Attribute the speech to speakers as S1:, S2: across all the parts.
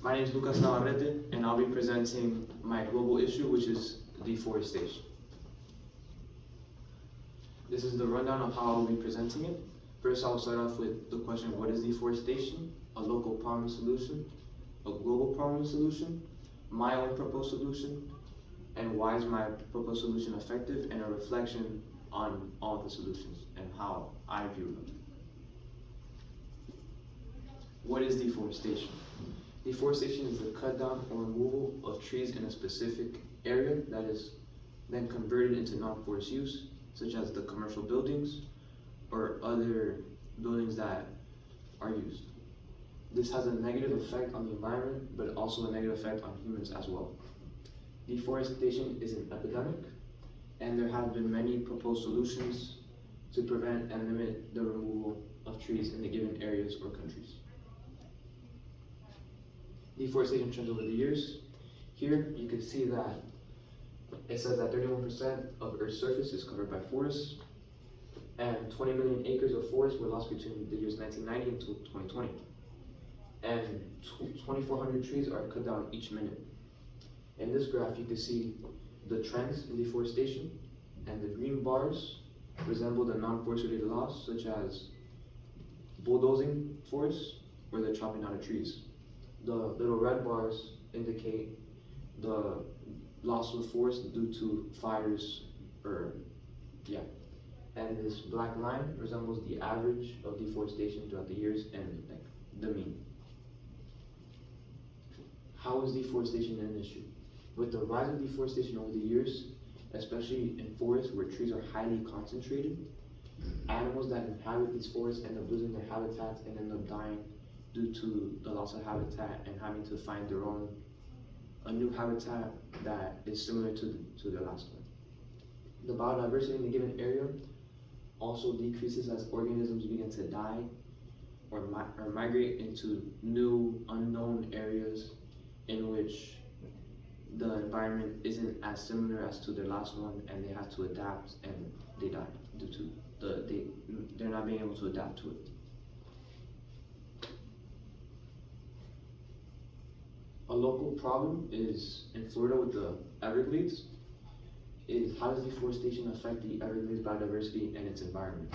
S1: My name is Navarrete, and I'll be presenting my global issue, which is deforestation. This is the rundown of how I will be presenting it. First, I will start off with the question, what is deforestation? A local problem solution, a global problem solution, my own proposed solution, and why is my proposed solution effective, and a reflection on all the solutions and how I view them. What is deforestation? Deforestation is the cut down or removal of trees in a specific area that is then converted into non-forest use, such as the commercial buildings or other buildings that are used. This has a negative effect on the environment, but also a negative effect on humans as well. Deforestation is an epidemic, and there have been many proposed solutions to prevent and limit the removal of trees in the given areas or countries. Deforestation trends over the years. Here you can see that it says that 31% of Earth's surface is covered by forests, and 20 million acres of forest were lost between the years 1990 until 2020. And 2,400 trees are cut down each minute. In this graph, you can see the trends in deforestation, and the green bars resemble the non-forest related loss, such as bulldozing forests or the chopping down of trees. The little red bars indicate the loss of forest due to fires, and this black line resembles the average of deforestation throughout the years and the mean. How is deforestation an issue? With the rise of deforestation over the years, especially in forests where trees are highly concentrated, animals that inhabit these forests end up losing their habitats and end up dying due to the loss of habitat and having to find a new habitat that is similar to the last one. The biodiversity in a given area also decreases as organisms begin to die or migrate into new unknown areas in which the environment isn't as similar as to their last one, and they have to adapt, and they die due to they're not being able to adapt to it. A local problem is in Florida with the Everglades. Is how does deforestation affect the Everglades biodiversity and its environment?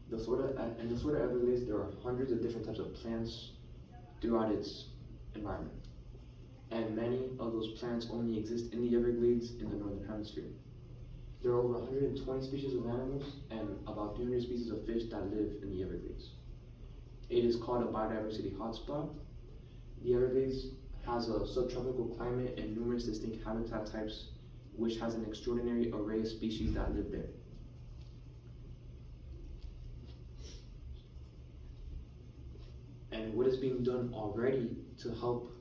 S1: In the Florida Everglades, there are hundreds of different types of plants throughout its environment, and many of those plants only exist in the Everglades in the northern hemisphere. There are over 120 species of animals and about 300 species of fish that live in the Everglades. It is called a biodiversity hotspot. The Everglades has a subtropical climate and numerous distinct habitat types, which has an extraordinary array of species that live there. And what is being done already to help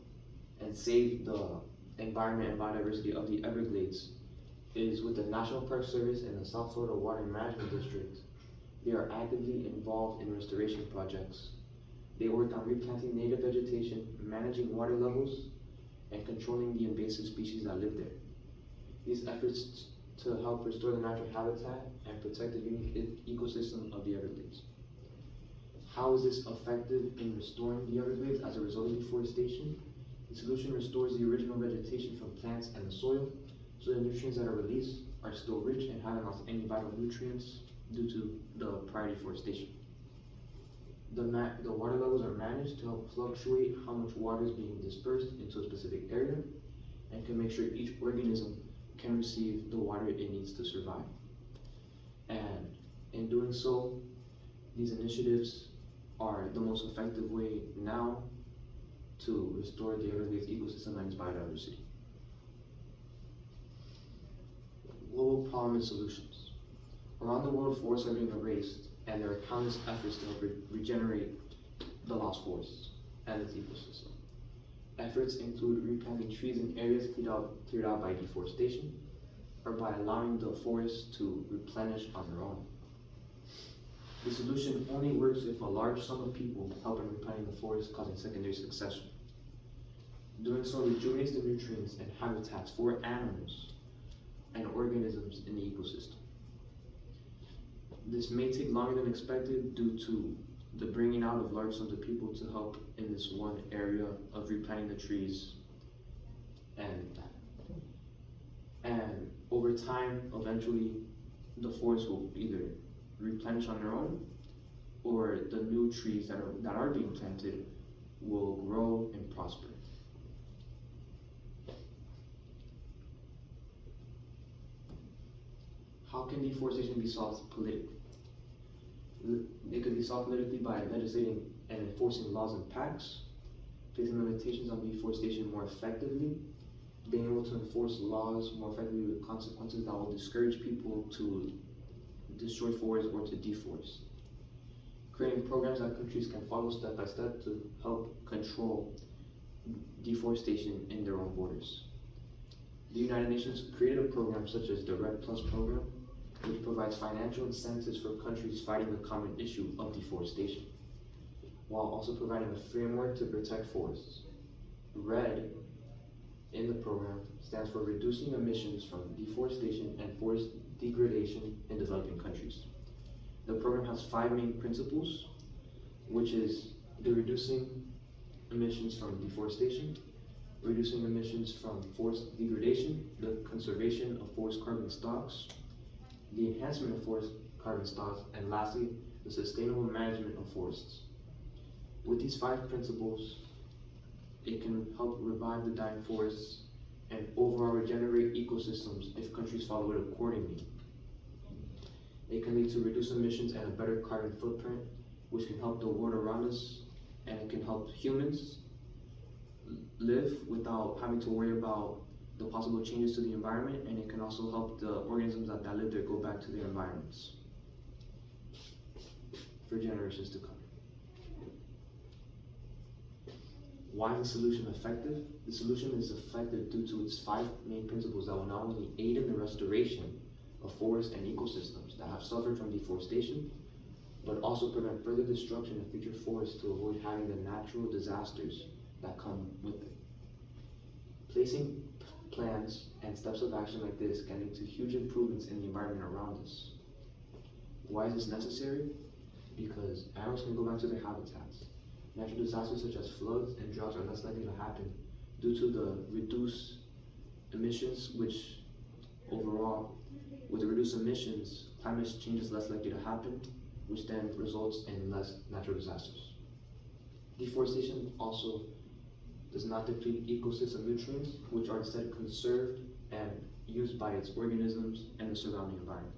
S1: and save the environment and biodiversity of the Everglades is with the National Park Service and the South Florida Water Management District. They are actively involved in restoration projects. They work on replanting native vegetation, managing water levels, and controlling the invasive species that live there. These efforts to help restore the natural habitat and protect the unique ecosystem of the Everglades. How is this effective in restoring the Everglades as a result of deforestation? The solution restores the original vegetation from plants and the soil, so the nutrients that are released are still rich and haven't lost any vital nutrients due to the prior deforestation. The water levels are managed to help fluctuate how much water is being dispersed into a specific area, and can make sure each organism can receive the water it needs to survive. And in doing so, these initiatives are the most effective way now to restore the Everglades ecosystem and its biodiversity. Global problem and solutions. Around the world, forests are being erased, and there are countless efforts to help regenerate the lost forests and its ecosystem. Efforts include replanting trees in areas cleared out by deforestation, or by allowing the forest to replenish on their own. The solution only works if a large sum of people help in replanting the forest, causing secondary succession. Doing so rejuvenates the nutrients and habitats for animals and organisms in the ecosystem. This may take longer than expected due to the bringing out of large sums of people to help in this one area of replanting the trees, and over time, eventually, the forest will either replenish on their own, or the new trees that are being planted will grow and prosper. How can deforestation be solved politically? It could be solved politically by legislating and enforcing laws and pacts, placing limitations on deforestation more effectively, being able to enforce laws more effectively with consequences that will discourage people to destroy forests or to deforest. Creating programs that countries can follow step by step to help control deforestation in their own borders. The United Nations created a program such as the Red Plus program, which provides financial incentives for countries fighting the common issue of deforestation, while also providing a framework to protect forests. RED in the program stands for Reducing Emissions from Deforestation and Forest Degradation in Developing Countries. The program has 5 main principles, which is the reducing emissions from deforestation, reducing emissions from forest degradation, the conservation of forest carbon stocks, the enhancement of forest carbon stocks, and lastly, the sustainable management of forests. With these 5 principles, it can help revive the dying forests and overall regenerate ecosystems if countries follow it accordingly. It can lead to reduced emissions and a better carbon footprint, which can help the world around us, and it can help humans live without having to worry about the possible changes to the environment, and it can also help the organisms that live there go back to their environments for generations to come. Why is the solution effective? The solution is effective due to its 5 main principles that will not only aid in the restoration of forests and ecosystems that have suffered from deforestation, but also prevent further destruction of future forests to avoid having the natural disasters that come with it. Placing plans and steps of action like this can lead to huge improvements in the environment around us. Why is this necessary? Because animals can go back to their habitats. Natural disasters such as floods and droughts are less likely to happen due to the reduced emissions, which overall, with the reduced emissions, climate change is less likely to happen, which then results in less natural disasters. Deforestation also does not deplete ecosystem nutrients, which are instead conserved and used by its organisms and the surrounding environment.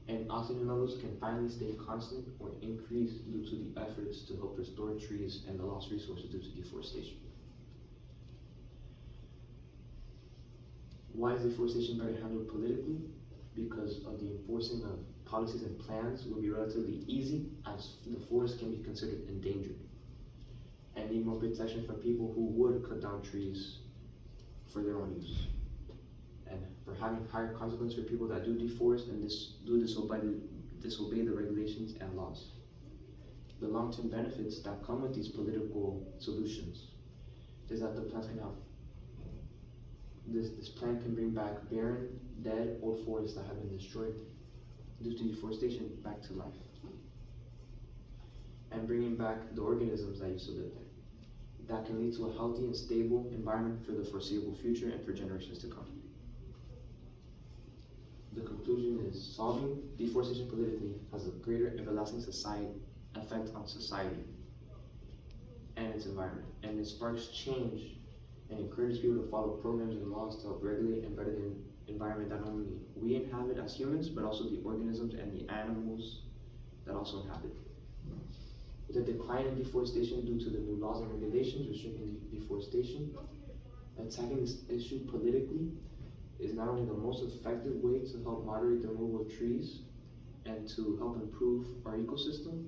S1: And oxygen levels can finally stay constant or increase due to the efforts to help restore trees and the lost resources due to deforestation. Why is deforestation better handled politically? Because of the enforcing of policies and plans will be relatively easy, as the forest can be considered endangered, and need more protection from people who would cut down trees for their own use, and for having higher consequences for people that do deforest and disobey the regulations and laws. The long-term benefits that come with these political solutions is that the plants can have this plant can bring back barren, dead, old forests that have been destroyed due to deforestation back to life, and bringing back the organisms that used to live there. That can lead to a healthy and stable environment for the foreseeable future and for generations to come. The conclusion is solving deforestation politically has a greater everlasting effect on society and its environment, and it sparks change and encourages people to follow programs and laws to help regulate and better the environment that not only we inhabit as humans, but also the organisms and the animals that also inhabit. With the decline in deforestation due to the new laws and regulations restricting deforestation, attacking this issue politically is not only the most effective way to help moderate the removal of trees and to help improve our ecosystem,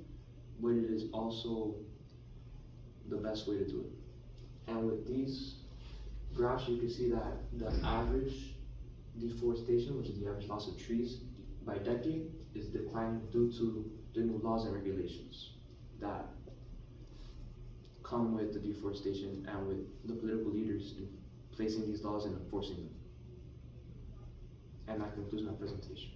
S1: but it is also the best way to do it. And with these graphs, you can see that the average deforestation, which is the average loss of trees by decade, is declining due to the new laws and regulations that come with the deforestation and with the political leaders in placing these laws and enforcing them. And that concludes my presentation.